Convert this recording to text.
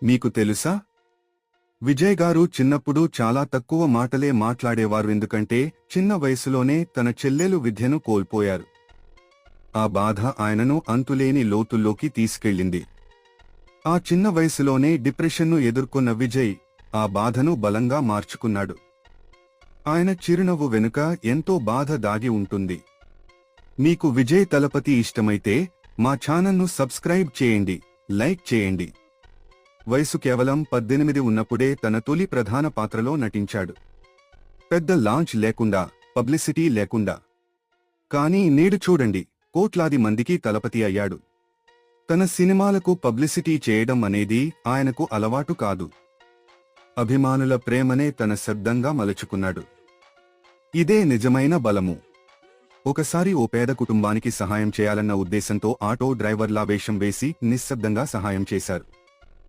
మీకు తెలుసా, విజయ్ గారు చిన్నప్పుడు చాలా తక్కువ మాటలే మాట్లాడేవారు. ఎందుకంటే చిన్న వయసులోనే తన చెల్లెలు విద్యను కోల్పోయారు. ఆ బాధ ఆయనను అంతులేని లోతుల్లోకి తీసుకెళ్ళింది. ఆ చిన్న వయసులోనే డిప్రెషన్ను ఎదుర్కొన్న విజయ్ ఆ బాధను బలంగా మార్చుకున్నాడు. ఆయన చిరునవ్వు వెనుక ఎంతో బాధ దాగి ఉంటుంది. మీకు విజయ్ తలపతి ఇష్టమైతే మా ఛానల్ను సబ్స్క్రైబ్ చేయండి, లైక్ చేయండి. వయసు కేవలం 18 ఉన్నప్పుడే తన తొలి ప్రధాన పాత్రలో నటించాడు. పెద్ద లాంచ్ లేకుండా, పబ్లిసిటీ లేకుండా. కానీ నేడు చూడండి, కోట్లాది మందికి తలపతి అయ్యాడు. తన సినిమాలకు పబ్లిసిటీ చేయడం అనేది ఆయనకు అలవాటు కాదు. అభిమానుల ప్రేమనే తన శబ్దంగా మలుచుకున్నాడు. ఇదే నిజమైన బలము. ఒకసారి ఓ పేద కుటుంబానికి సహాయం చేయాలన్న ఉద్దేశంతో ఆటో డ్రైవర్లా వేషం వేసి నిశ్శబ్దంగా సహాయం చేశారు.